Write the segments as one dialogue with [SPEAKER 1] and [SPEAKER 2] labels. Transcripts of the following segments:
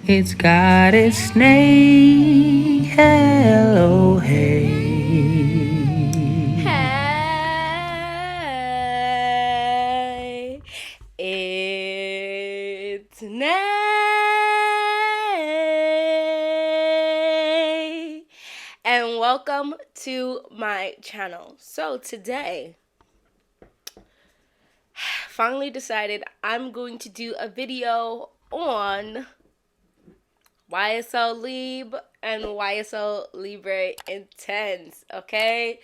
[SPEAKER 1] It's got its name. Hello, hey.
[SPEAKER 2] Hey, it's Nay, and welcome to my channel. So today, finally decided I'm going to do a video on YSL Libre and YSL Libre Intense, okay?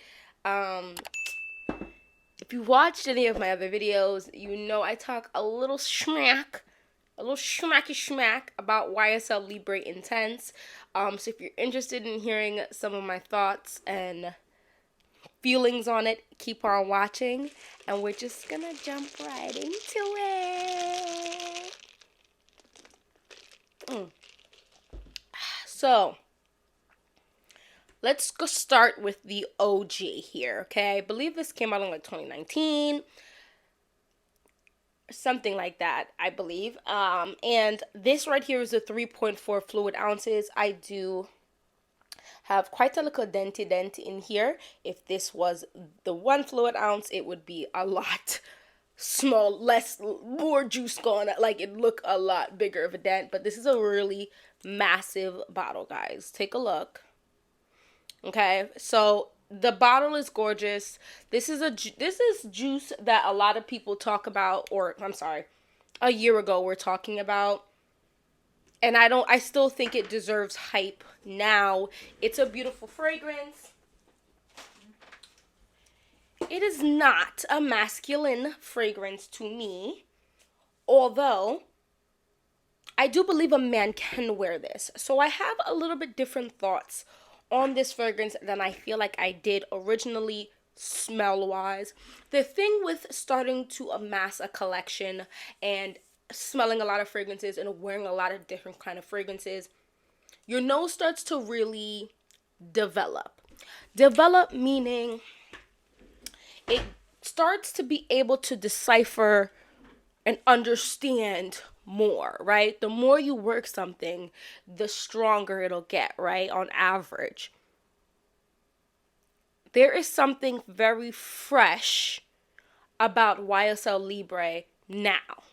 [SPEAKER 2] If you watched any of my other videos, you know I talk a little smacky smack about YSL Libre Intense. So if you're interested in hearing some of my thoughts and feelings on it, keep on watching. And we're just gonna jump right into it. So, let's go start with the OG here, okay? I believe this came out in like 2019. Something like that, I believe. And this right here is a 3.4 fluid ounces. I do have quite a little denty dent in here. If this was the 1 fluid ounce, it would be a lot small, more juice gone. Like, it look a lot bigger of a dent. But this is a really massive bottle, guys. Take a look. Okay, so the bottle is gorgeous. This is juice that a lot of people talk about, or I'm sorry, a year ago we're talking about. And I still think it deserves hype now. It's a beautiful fragrance. It is not a masculine fragrance to me, although I do believe a man can wear this. So I have a little bit different thoughts on this fragrance than I feel like I did originally smell wise. The thing with starting to amass a collection and smelling a lot of fragrances and wearing a lot of different kind of fragrances, your nose starts to really develop. Develop meaning it starts to be able to decipher and understand more, right? The more you work something, the stronger it'll get, right? On average. There is something very fresh about YSL Libre now,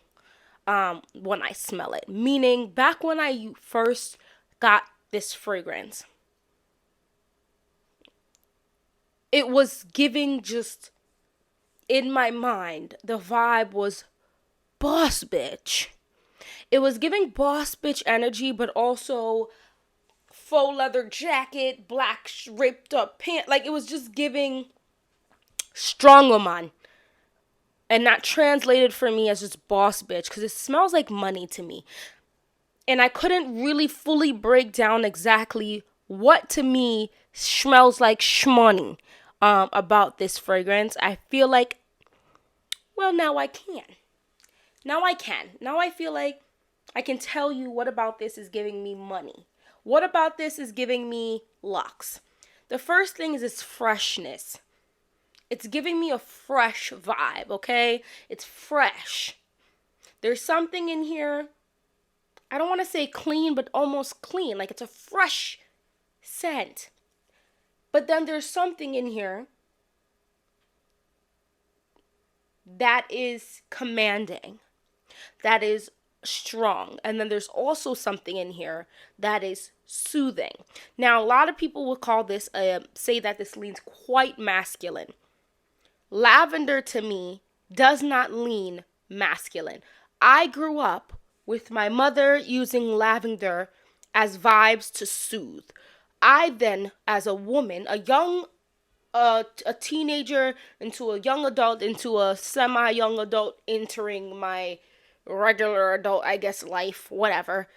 [SPEAKER 2] when I smell it. Meaning, back when I first got this fragrance, it was giving just, in my mind, the vibe was boss bitch. It was giving boss bitch energy, but also faux leather jacket, black ripped up pant. Like, it was just giving strong woman. And that translated for me as just boss bitch, because it smells like money to me. And I couldn't really fully break down exactly what to me smells like shmoney about this fragrance. I feel like, well, now I can. Now I can. Now I feel like I can tell you what about this is giving me money. What about this is giving me lux? The first thing is its freshness. It's giving me a fresh vibe, okay? It's fresh. There's something in here, I don't want to say clean, but almost clean. Like, it's a fresh scent. But then there's something in here that is commanding, that is strong. And then there's also something in here that is soothing. Now, a lot of people will call this, say that this leans quite masculine. Lavender to me does not lean masculine. I grew up with my mother using lavender as vibes to soothe. I then, as a woman, a teenager into a young adult, into a semi-young adult, entering my regular adult, I guess, life, whatever,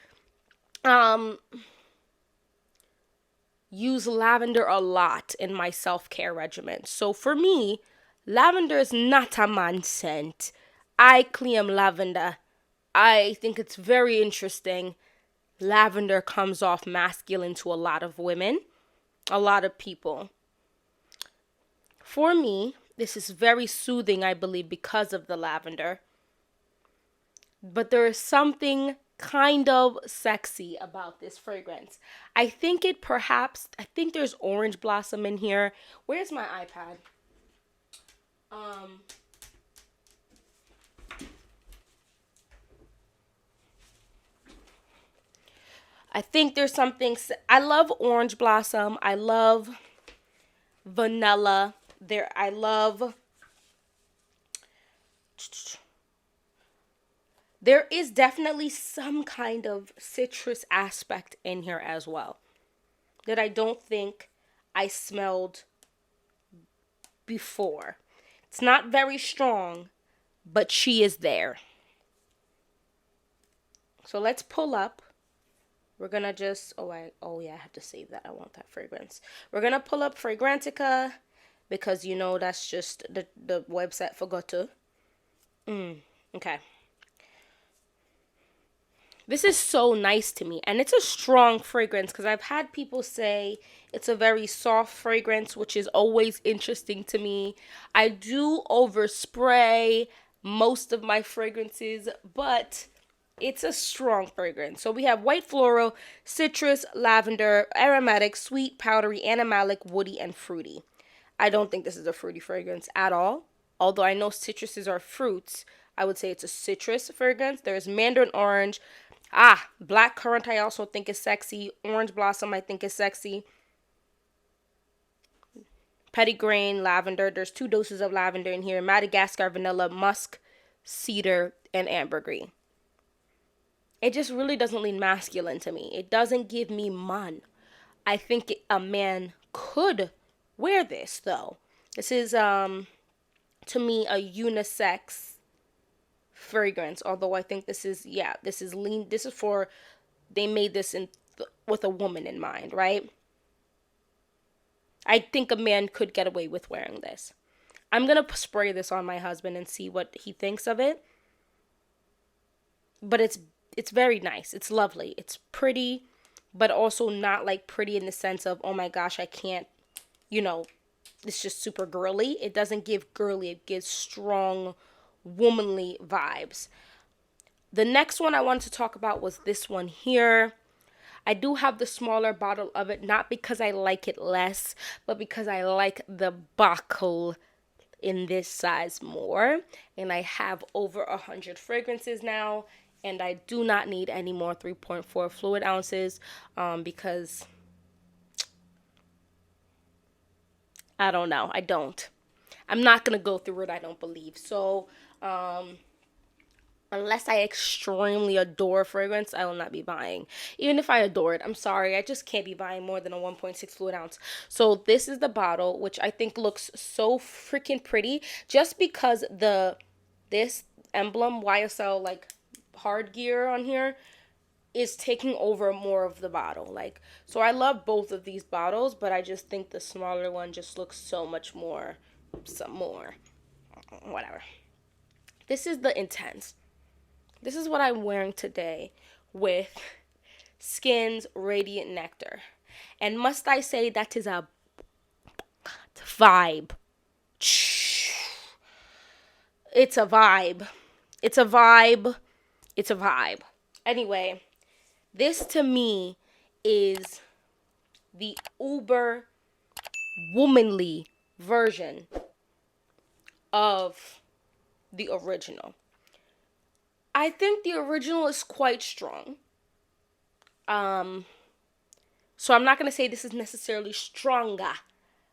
[SPEAKER 2] use lavender a lot in my self-care regimen. So for me, lavender is not a man scent. I claim lavender. I think it's very interesting. Lavender comes off masculine to a lot of women, a lot of people. For me, this is very soothing, I believe, because of the lavender. But there is something kind of sexy about this fragrance. I think there's orange blossom in here. Where's my iPad? Um, I think there's something. I love orange blossom. I love vanilla. I love. There is definitely some kind of citrus aspect in here as well that I don't think I smelled before. It's not very strong, but she is there. So let's pull up. We're gonna just I have to save that. I want that fragrance. We're gonna pull up Fragrantica because that's just the website forgot to. Okay. This is so nice to me, and it's a strong fragrance because I've had people say it's a very soft fragrance, which is always interesting to me. I do overspray most of my fragrances, but it's a strong fragrance. So we have white floral, citrus, lavender, aromatic, sweet, powdery, animalic, woody, and fruity. I don't think this is a fruity fragrance at all. Although I know citruses are fruits, I would say it's a citrus fragrance. There's mandarin orange. Black currant I also think is sexy. Orange blossom I think is sexy. Petitgrain, lavender. There's 2 doses of lavender in here. Madagascar, vanilla, musk, cedar, and ambergris. It just really doesn't lean masculine to me. It doesn't give me man. I think a man could wear this though. This is to me a unisex fragrance, although I think this is for they made this with a woman in mind, right? I think a man could get away with wearing this. I'm gonna spray this on my husband and see what he thinks of it. But it's very nice. It's lovely. It's pretty, but also not like pretty in the sense of, oh my gosh, I can't, it's just super girly. It doesn't give girly. It gives strong womanly vibes. The next one I wanted to talk about was this one here. I do have the smaller bottle of it, not because I like it less, but because I like the bottle in this size more. And I have over 100 fragrances now, and I do not need any more 3.4 fluid ounces because I don't know. I don't. I'm not going to go through it, I don't believe. So, unless I extremely adore fragrance, I will not be buying. Even if I adore it, I'm sorry, I just can't be buying more than a 1.6 fluid ounce. So this is the bottle, which I think looks so freaking pretty, just because this emblem YSL like hard gear on here is taking over more of the bottle. Like, so I love both of these bottles, but I just think the smaller one just looks so much more, whatever. This is the Intense. This is what I'm wearing today with Skin's Radiant Nectar. And must I say that is a vibe. It's a vibe. It's a vibe. It's a vibe. Anyway, this to me is the uber womanly version of the original. I think the original is quite strong. So I'm not going to say this is necessarily stronger,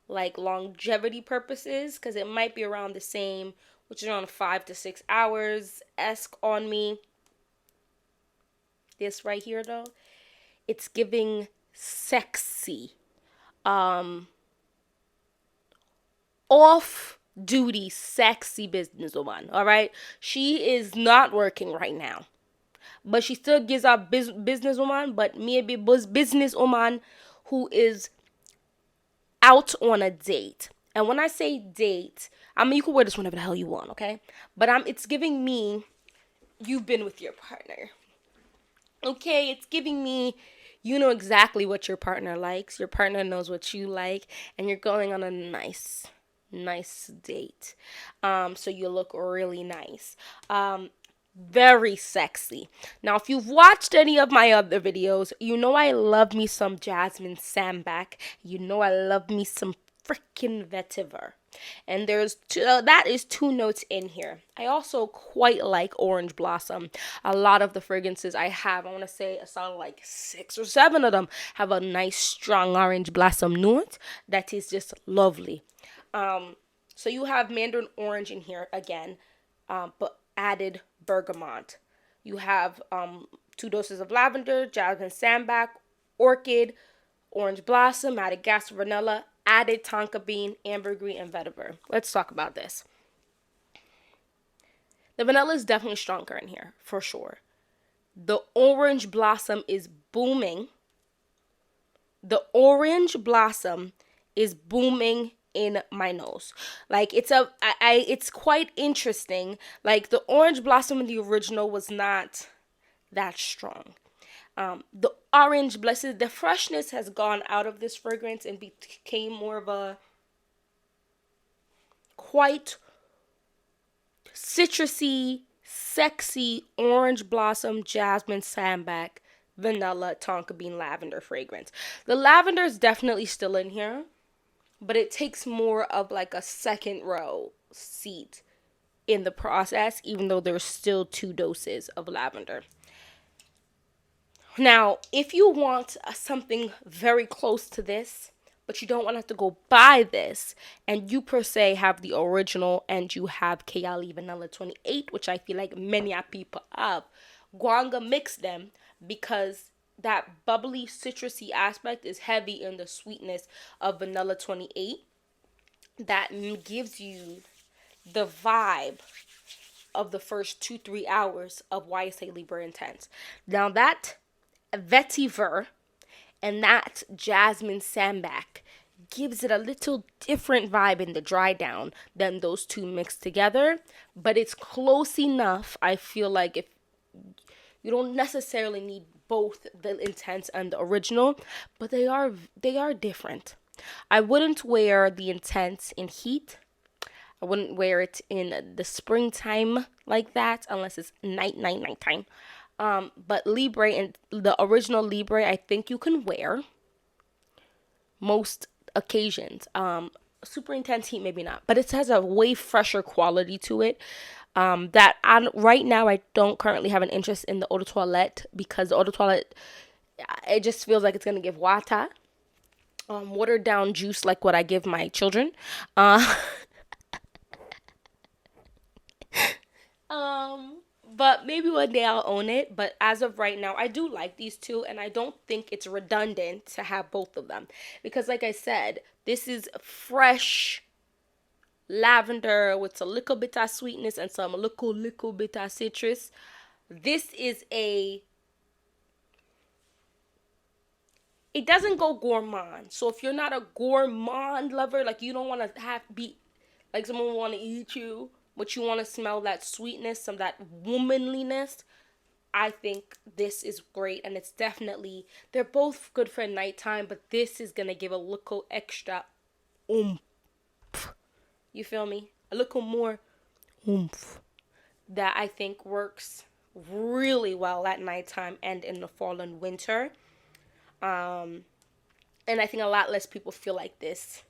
[SPEAKER 2] like longevity purposes, because it might be around the same, which is around 5 to 6 hours-esque on me. This right here, though, it's giving sexy. Off-duty, sexy businesswoman, all right? She is not working right now, but she still gives out businesswoman, but maybe businesswoman who is out on a date. And when I say date, I mean, you can wear this whenever the hell you want, okay? But it's giving me, you've been with your partner. Okay, it's giving me, you know exactly what your partner likes. Your partner knows what you like, and you're going on a nice date. So you look really nice. Very sexy. Now, if you've watched any of my other videos, you know I love me some Jasmine Sambac. You know I love me some freaking vetiver. And there's that is two notes in here. I also quite like Orange Blossom. A lot of the fragrances I have, I want to say a solid like 6 or 7 of them have a nice strong Orange Blossom note that is just lovely. So you have Mandarin Orange in here again, but added bergamot. You have 2 doses of lavender, jasmine sambac, orchid, orange blossom, added gas vanilla, added tonka bean, ambergris, and vetiver. Let's talk about this. The vanilla is definitely stronger in here, for sure. The orange blossom is booming. The orange blossom is booming in my nose. Like it's quite interesting. Like the orange blossom in the original was not that strong. The orange blessed, the freshness has gone out of this fragrance and became more of a quite citrusy, sexy orange blossom, jasmine, sambac, vanilla, tonka bean, lavender fragrance. The lavender is definitely still in here, but it takes more of like a second row seat in the process, even though there's still 2 doses of lavender. Now, if you want something very close to this, but you don't want to have to go buy this, and you per se have the original and you have Kayali Vanilla 28, which I feel like many people have, Guanga mix them because that bubbly citrusy aspect is heavy in the sweetness of Vanilla 28. That gives you the vibe of the first 2-3 hours of YSL Libre Intense. Now that vetiver and that jasmine sambac gives it a little different vibe in the dry down than those two mixed together, but it's close enough. I feel like if you don't necessarily need both the intense and the original, but they are different. I wouldn't wear the intense in heat. I wouldn't wear it in the springtime like that unless it's nighttime. But Libre and the original Libre, I think you can wear most occasions. Super intense heat, maybe not, but it has a way fresher quality to it. That right now I don't currently have an interest in the eau de toilette because the eau de toilette, it just feels like it's gonna give water, watered down juice like what I give my children. But maybe one day I'll own it. But as of right now, I do like these two, and I don't think it's redundant to have both of them. Because like I said, this is fresh lavender with a little bit of sweetness and some little bit of citrus. This is it doesn't go gourmand. So if you're not a gourmand lover, like you don't want to be like someone want to eat you, but you want to smell that sweetness, some that womanliness, I think this is great. And it's definitely, they're both good for nighttime, but this is going to give a little extra oomph. You feel me? A little more oomph that I think works really well at nighttime and in the fall and winter. And I think a lot less people feel like this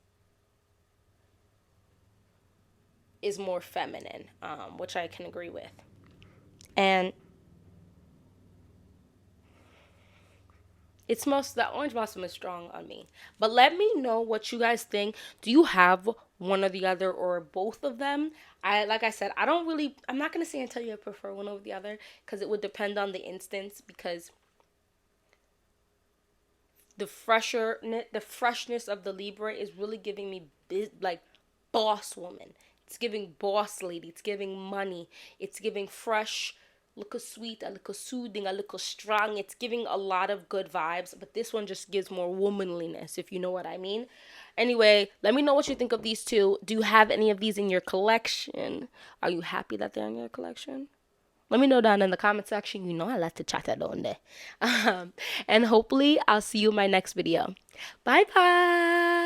[SPEAKER 2] is more feminine, which I can agree with. And it smells, the orange blossom is strong on me. But let me know what you guys think. Do you have one or the other or both of them? Like I said, I'm not going to say and tell you I prefer one over the other because it would depend on the instance, because the freshness of the Libre is really giving me like boss woman. It's giving boss lady. It's giving money. It's giving fresh, a little sweet, a little soothing, a little strong. It's giving a lot of good vibes, but this one just gives more womanliness, if you know what I mean. Anyway, let me know what you think of these two. Do you have any of these in your collection? Are you happy that they're in your collection? Let me know down in the comment section. You know I like to chat down there. And hopefully I'll see you in my next video. Bye bye.